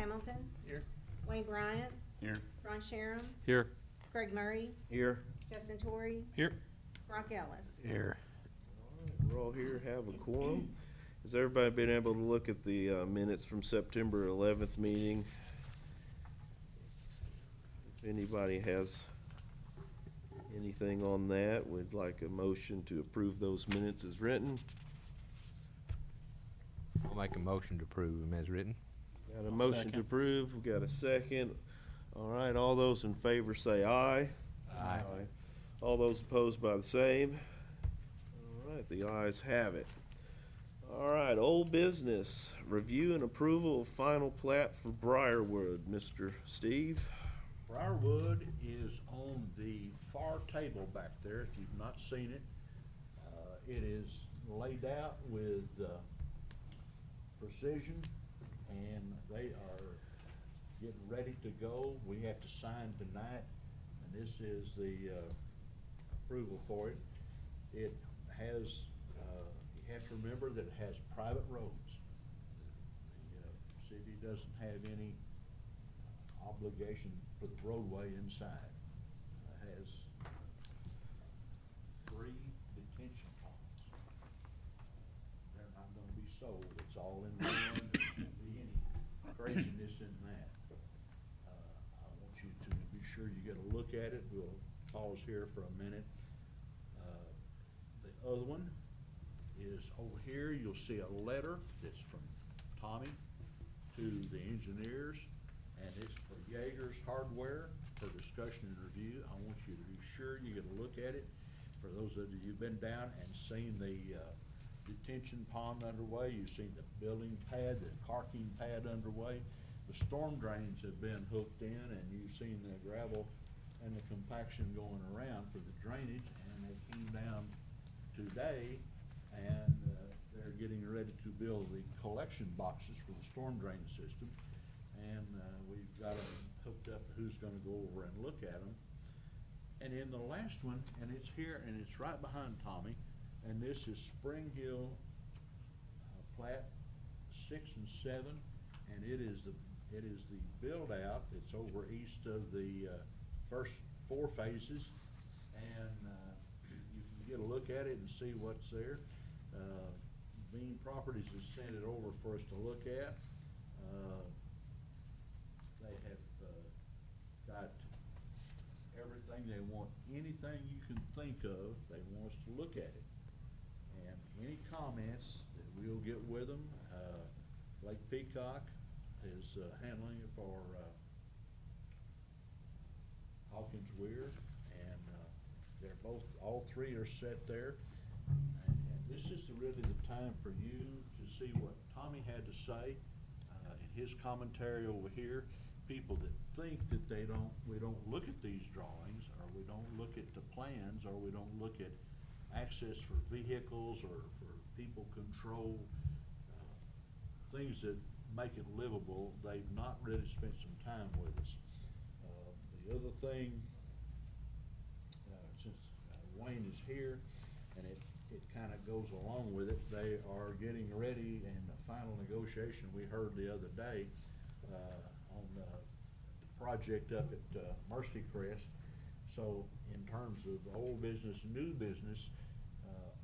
Hamilton. Here. Wayne Bryant. Here. Ron Sharon. Here. Craig Murray. Here. Justin Torrey. Here. Brock Ellis. Here. We're all here, have a quorum. Has everybody been able to look at the minutes from September 11th meeting? If anybody has anything on that, we'd like a motion to approve those minutes as written. I'll make a motion to approve them as written. Got a motion to second. approve, we got a second. All right, all those in favor say aye. Aye. All those opposed by the same. All right, the ayes have it. All right, old business, review and approval of final plat for Briarwood. Mr. Steve? Briarwood is on the far table back there, if you've not seen it. It is laid out with precision, and they are getting ready to go. We have to sign tonight, and this is the approval for it. It has, you have to remember that it has private roads. The city doesn't have any obligation for the roadway inside. It has 3 detention ponds. They're not gonna be sold, it's all in one, there won't be any craziness in that. I want you to be sure you get a look at it, we'll pause here for a minute. The other one is over here, you'll see a letter that's from Tommy to the engineers, and it's for Yeager's Hardware for discussion and review. I want you to be sure you get a look at it. For those of you who've been down and seen the detention pond underway, you've seen the building pad, the caulking pad underway. The storm drains have been hooked in, and you've seen the gravel and the compaction going around for the drainage, and they came down today, and they're getting ready to build the collection boxes for the storm drain system. And we've got them hooked up, who's gonna go over and look at them. And in the last one, and it's here, and it's right behind Tommy, and this is Spring Hill plat 6 and 7, and it is the build out. It's over east of the first 4 phases, and you can get a look at it and see what's there. Bean Properties has sent it over for us to look at. They have got everything they want, anything you can think of, they want us to look at it. And any comments that we'll get with them, Lake Peacock is handling it for Hawkins Weir, and they're both, all 3 are set there. And this is really the time for you to see what Tommy had to say in his commentary over here. People that think that we don't look at these drawings, or we don't look at the plans, or we don't look at access for vehicles or for people control, things that make it livable, they've not really spent some time with us. The other thing, since Wayne is here, and it kind of goes along with it, they are getting ready, and the final negotiation we heard the other day on the project up at Mercy Crest. So in terms of old business, new business,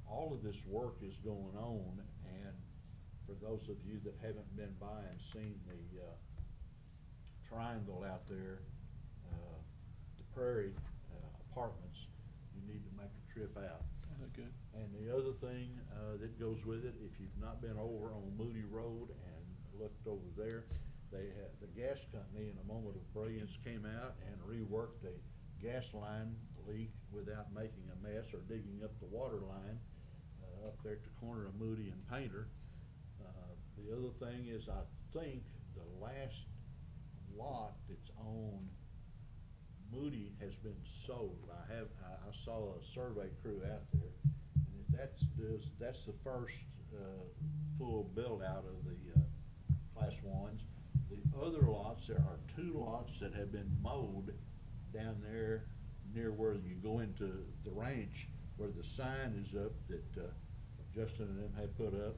all of this work is going on, and for those of you that haven't been by and seen the triangle out there, the Prairie Apartments, you need to make a trip out. Good. And the other thing that goes with it, if you've not been over on Moody Road and looked over there, they have, the gas company in a moment of brilliance came out and reworked a gas line leak without making a mess or digging up the water line up there at the corner of Moody and Painter. The other thing is, I think the last lot that's on Moody has been sold. I saw a survey crew out there, and that's the first full build out of the class 1s. The other lots, there are 2 lots that have been mowed down there near where you go into the ranch, where the sign is up that Justin and them had put up.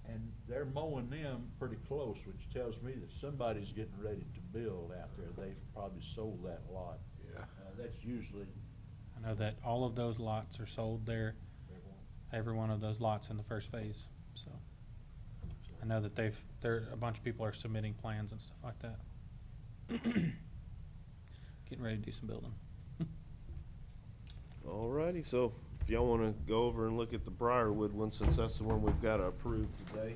And they're mowing them pretty close, which tells me that somebody's getting ready to build out there. They've probably sold that lot. Yeah. That's usually I know that all of those lots are sold there, every one of those lots in the first phase, so. I know that a bunch of people are submitting plans and stuff like that. Getting ready to do some building. Alrighty, so if y'all wanna go over and look at the Briarwood one, since that's the one we've gotta approve today.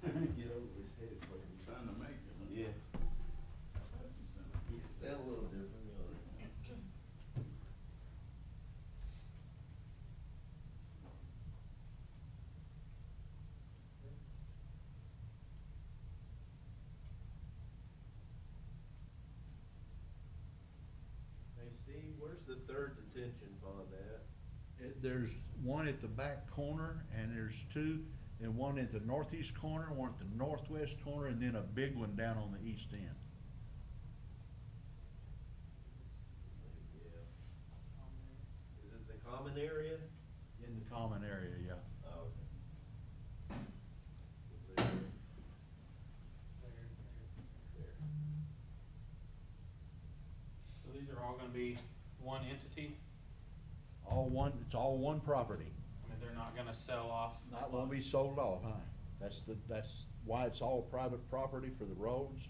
Get over his head, what he's trying to make it. Yeah. It sound a little different, Hey Steve, where's the third detention pond at? There's one at the back corner, and there's two, and one at the northeast corner, one at the northwest corner, and then a big one down on the east end. Yeah. Is it the common area? In the common area, yeah. Oh, okay. There. So these are all gonna be one entity? It's all one property. I mean, they're not gonna sell off? Not gonna be sold off, huh? That's why it's all private property for the roads.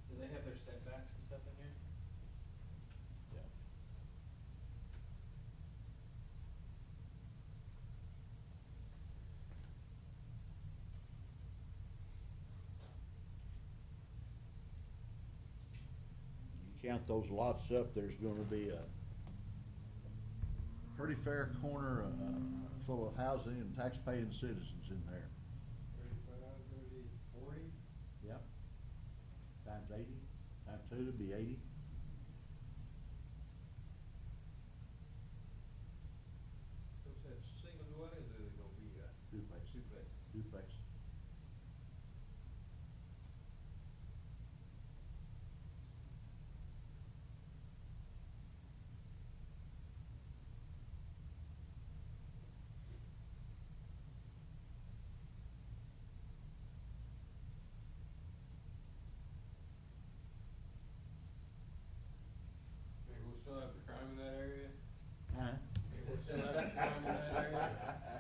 Do they have their setbacks and stuff in here? Yeah. You count those lots up, there's gonna be a pretty fair corner, full of housing and tax-paying citizens in there. 40? Yep. Times 80, times 2 would be 80. What's that single dwelling, or is it gonna be Duplex. duplex? Duplex. Maybe we'll still have the crime in that area? Huh? Maybe we'll still have the crime in that area?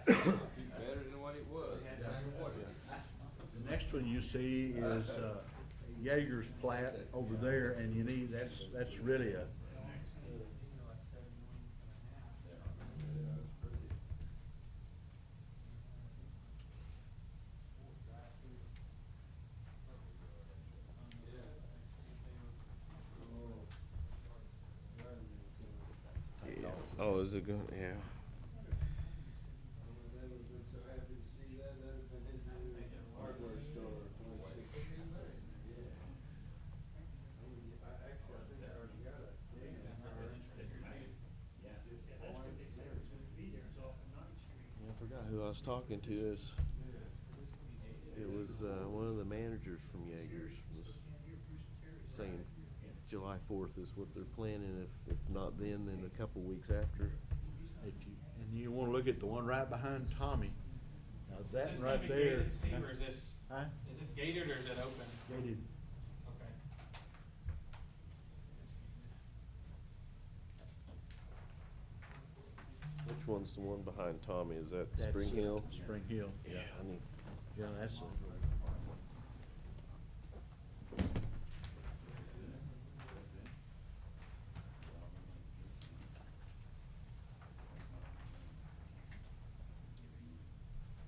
Be better than what it was. The next one you see is, Jaeger's plat over there, and that's really a, Yeah. Oh, is it going, yeah. I forgot who I was talking to. It was one of the managers from Jaegers was saying July 4th is what they're planning. If not then a couple weeks after. and you wanna look at the one right behind Tommy. Now Is that this right gonna be there. gated, Steve, or is this, Huh? is this gated or is it open? Gated. Okay. Which one's the one behind Tommy? Is that That's, Spring Hill? Spring Hill, yeah. I need, Yeah, that's it.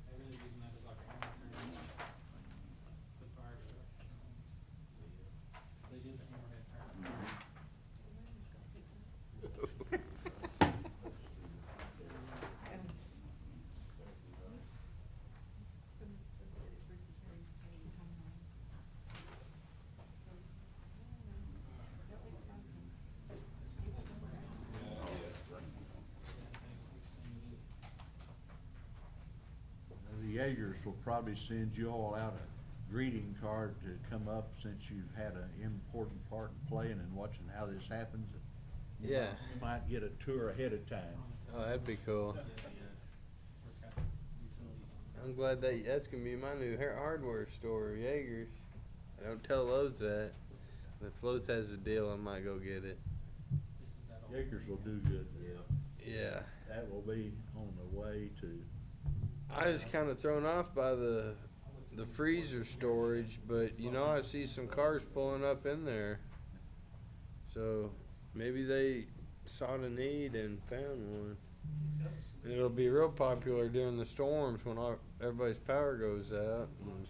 They're really using that as like a hammer turn. Put fire to it. They did the hammerhead turn. Jaegers will probably send you all out a greeting card to come up since you've had an important part in playing and watching how this happens. Yeah. You might get a tour ahead of time. Oh, that'd be cool. I'm glad that's gonna be my new hardware store, Jaegers. I don't tell Lowe's that. If Lowe's has a deal, I might go get it. Jaegers will do good there. Yeah. That will be on the way to. I was kind of thrown off by the freezer storage, but you know, I see some cars pulling up in there. So maybe they saw the need and found one. And it'll be real popular during the storms when everybody's power goes out. And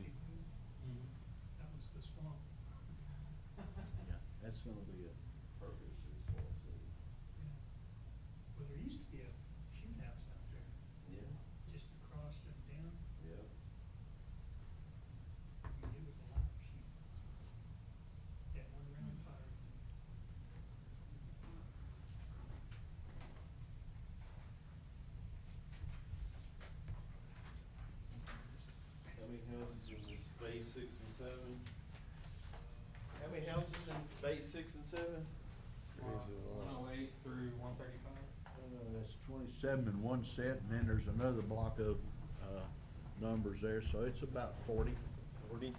Yeah, that's gonna be a purpose as well, so. Well, there used to be a shoot house out there, Yeah, just across and down. yeah. I mean, it was a lot of sheep. That one round fire. How many houses in this Bay 6 and 7? How many houses in Bay 6 and 7? there's a lot. 108 through 135. That's 27 in one set, and then there's another block of, numbers there, so it's about 40. 40?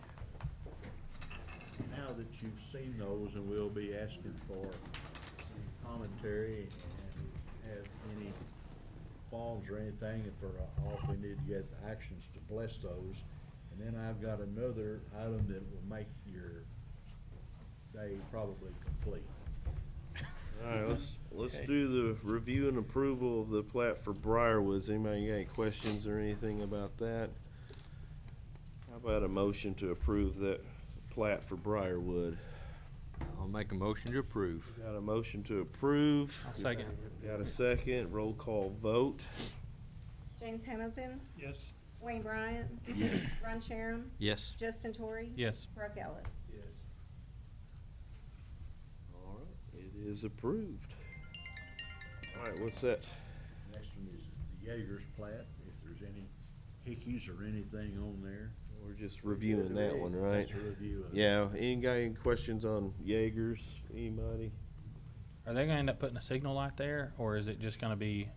Now that you've seen those, and we'll be asking for some commentary and have any qualms or anything, if we're off, we need to get the actions to bless those. And then I've got another item that will make your day probably complete. All right, let's Okay. do the review and approval of the plat for Briarwoods. Anybody got any questions or anything about that? How about a motion to approve that plat for Briarwood? I'll make a motion to approve. Got a motion to approve. I'll second. Got a second, roll call vote. James Hamilton, Yes. Wayne Bryant, Ron Sharon, Yes. Justin Torrey. Yes. Brock Ellis. All right, it is approved. All right, what's that? Next one is the Jaegers plat, if there's any hickeys or anything on there. We're just reviewing that one, right? That's a review of it. Yeah, any got any questions on Jaegers? Anybody? Are they gonna end up putting a signal light there, or is it just gonna be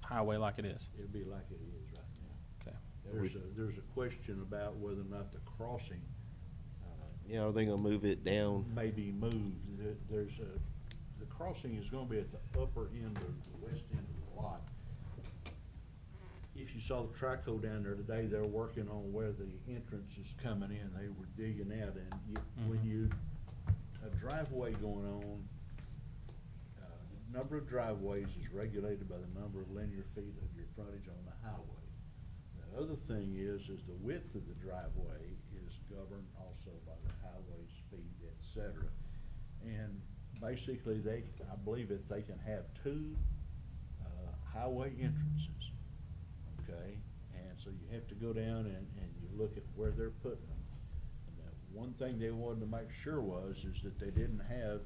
highway like it is? It'll be like it is right now. Okay. There's a question about whether or not the crossing, Yeah, are they gonna move it down? may be moved. The crossing is gonna be at the upper end of the west end of the lot. If you saw the Traco down there today, they're working on where the entrance is coming in. They were digging out, and when a driveway going on, the number of driveways is regulated by the number of linear feet of your frontage on the highway. The other thing is the width of the driveway is governed also by the highway speed, et cetera. And basically, I believe that they can have two, highway entrances, okay? And so you have to go down and you look at where they're putting them. And the one thing they wanted to make sure is that they didn't have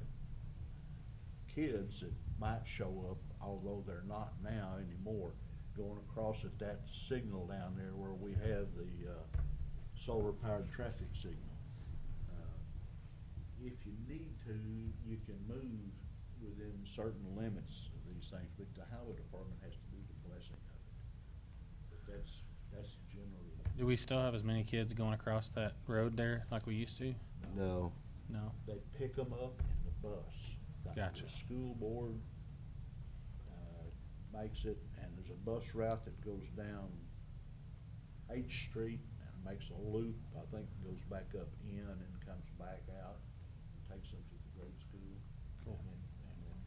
kids that might show up, although they're not now anymore, going across at that signal down there where we have the solar-powered traffic signal. If you need to, you can move within certain limits of these things, but the highway department has to do the blessing of it. But that's generally. Do we still have as many kids going across that road there like we used to? No. No. They pick them up in the bus. Gotcha. The school board makes it, and there's a bus route that goes down H Street and makes a loop, I think goes back up in and comes back out, and takes them to the grade school. Cool. And then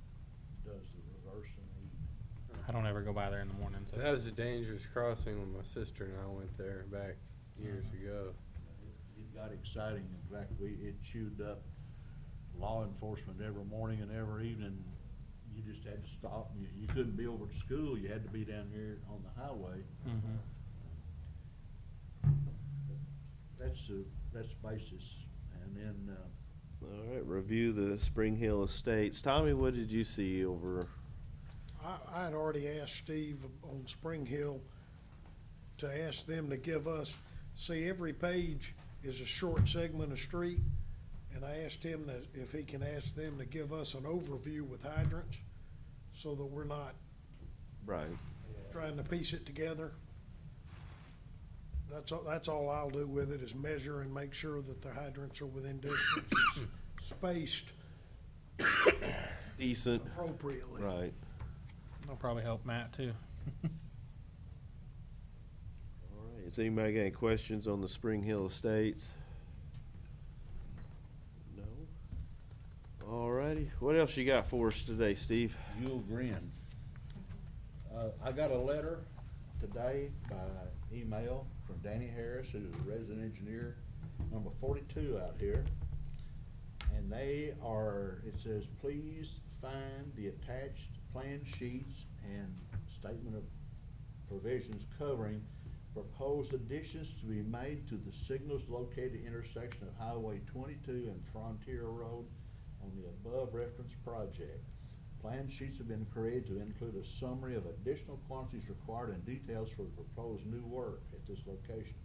does the reverse in the evening. I don't ever go by there in the morning. So. That was a dangerous crossing when my sister and I went there back years ago. It got exciting. In fact, it chewed up law enforcement every morning and every evening. You just had to stop. You couldn't be over at school. You had to be down here on the highway. Mm-hmm. That's the basis. And then, All right, review the Spring Hill Estates. Tommy, what did you see over? I had already asked Steve on Spring Hill to ask them to give us, see, every page is a short segment of street. And I asked him that if he can ask them to give us an overview with hydrants, so that we're not Right. trying to piece it together. That's all I'll do with it, is measure and make sure that the hydrants are within distance, spaced Decent, appropriately. right. That'll probably help Matt too. All right, has anybody got any questions on the Spring Hill Estates? No? All righty, what else you got for us today, Steve? You'll grin. I got a letter today by email from Danny Harris, who's a resident engineer, number 42 out here. And they are, it says, please find the attached plan sheets and statement of provisions covering proposed additions to be made to the signals located intersection of Highway 22 and Frontier Road on the above referenced project. Plan sheets have been created to include a summary of additional quantities required and details for the proposed new work at this location.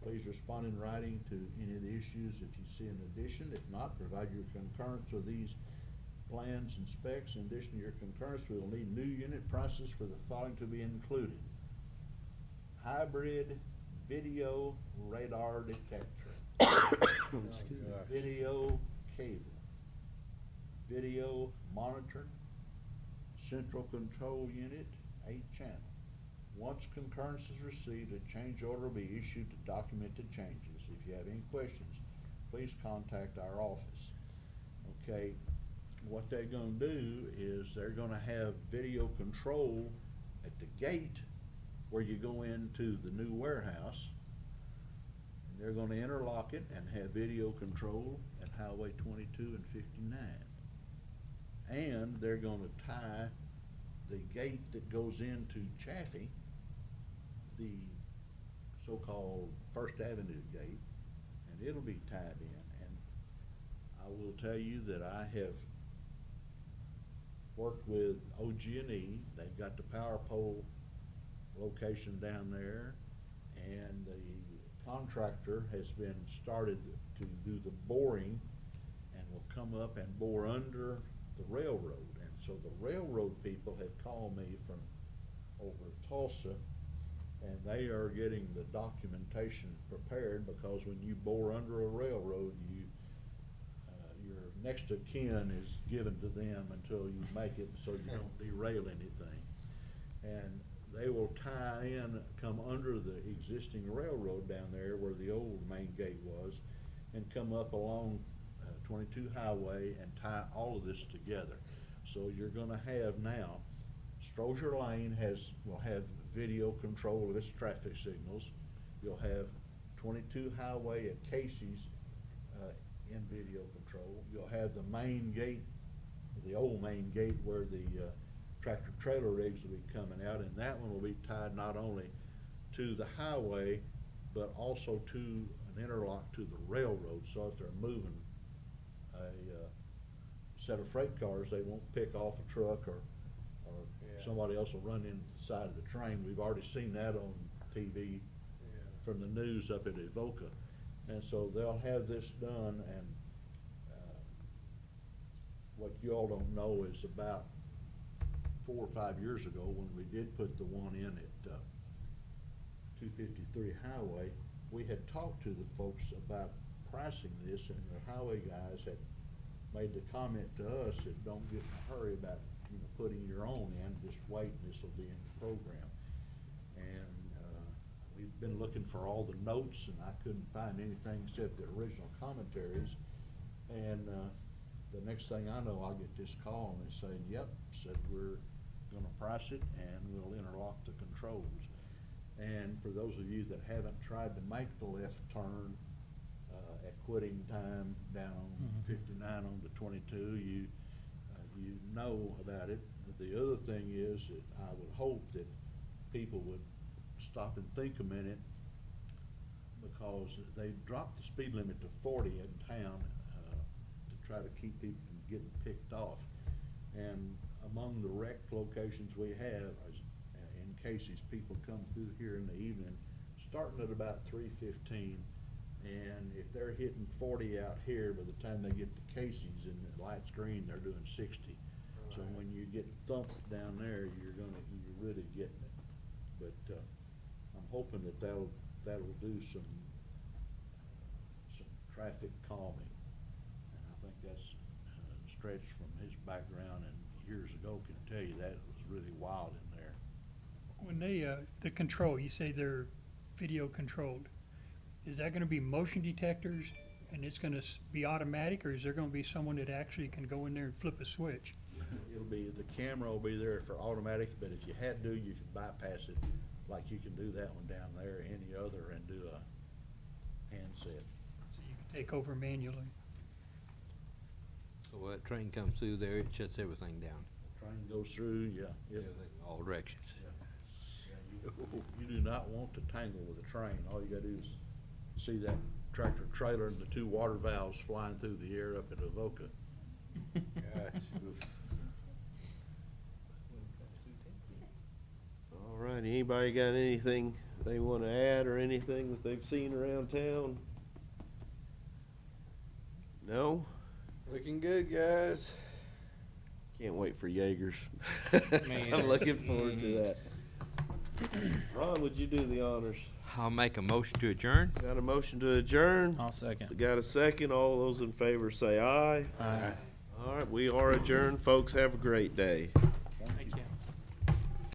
Please respond in writing to any of the issues if you see an addition. If not, provide your concurrence with these plans and specs. In addition to your concurrence, we will need new unit prices for the following to be included: hybrid video radar detector, video cable, video monitor, central control unit, 8-channel. Once concurrence is received, a change order will be issued to document the changes. If you have any questions, please contact our office. Okay, what they're gonna do is they're gonna have video control at the gate where you go into the new warehouse. And they're gonna interlock it and have video control at Highway 22 and 59. And they're gonna tie the gate that goes into Chaffee, the so-called First Avenue gate, and it'll be tied in. And I will tell you that I have worked with OG&E. They've got the power pole location down there, and the contractor has been started to do the boring and will come up and bore under the railroad. And so the railroad people have called me from over Tulsa, and they are getting the documentation prepared, because when you bore under a railroad, your next of kin is given to them until you make it, so you don't derail anything. And they will tie in, come under the existing railroad down there where the old main gate was, and come up along 22 Highway and tie all of this together. So you're gonna have now, Strozier Lane will have video control of its traffic signals. You'll have 22 Highway at Casey's in video control. You'll have the main gate, the old main gate where the tractor trailer rigs will be coming out, and that one will be tied not only to the highway, but also to an interlock to the railroad. So if they're moving a set of freight cars, they won't pick off a truck, or somebody else will run into the side of the train. We've already seen that on TV from the news up at Evoca. And so they'll have this done, and what you all don't know is about 4 or 5 years ago, when we did put the one in at 253 Highway, we had talked to the folks about pricing this, and the highway guys had made the comment to us that don't get in a hurry about putting your own in, just wait, this will be in the program. And we've been looking for all the notes, and I couldn't find anything except the original commentaries. And the next thing I know, I'll get this call, and they say, yep, said we're gonna price it, and we'll interlock the controls. And for those of you that haven't tried to make the left turn at quitting time down on 59 on the 22, you know about it. The other thing is that I would hope that people would stop and think a minute, because they dropped the speed limit to 40 in town to try to keep people from getting picked off. And among the wrecked locations we have is in Casey's, people come through here in the evening, starting at about 3:15. And if they're hitting 40 out here, by the time they get to Casey's and the light's green, they're doing 60. So when you get thumped down there, you're really getting it. But, I'm hoping that that'll do some traffic calming. And I think that's, Stretch from his background and years ago can tell you that was really wild in there. When they, the control, you say they're video controlled, is that gonna be motion detectors and it's gonna be automatic, or is there gonna be someone that actually can go in there and flip a switch? It'll be, the camera will be there for automatic, but if you had to, you can bypass it, like you can do that one down there, any other, and do a handset. So you can take over manually? So when that train comes through there, it shuts everything down, Train goes through, yeah. everything, all directions. You do not want to tangle with a train. All you gotta do is see that tractor trailer and the two water valves flying through the air up at Avoca. Gosh. All right, anybody got anything they wanna add or anything that they've seen around town? No? Looking good, guys. Can't wait for Jaegers. Me I'm either. looking forward to that. Ron, would you do the honors? I'll make a motion to adjourn. Got a motion to adjourn? I'll second. Got a second? All those in favor say aye. Aye. All right, we are adjourned. Folks, have a great day.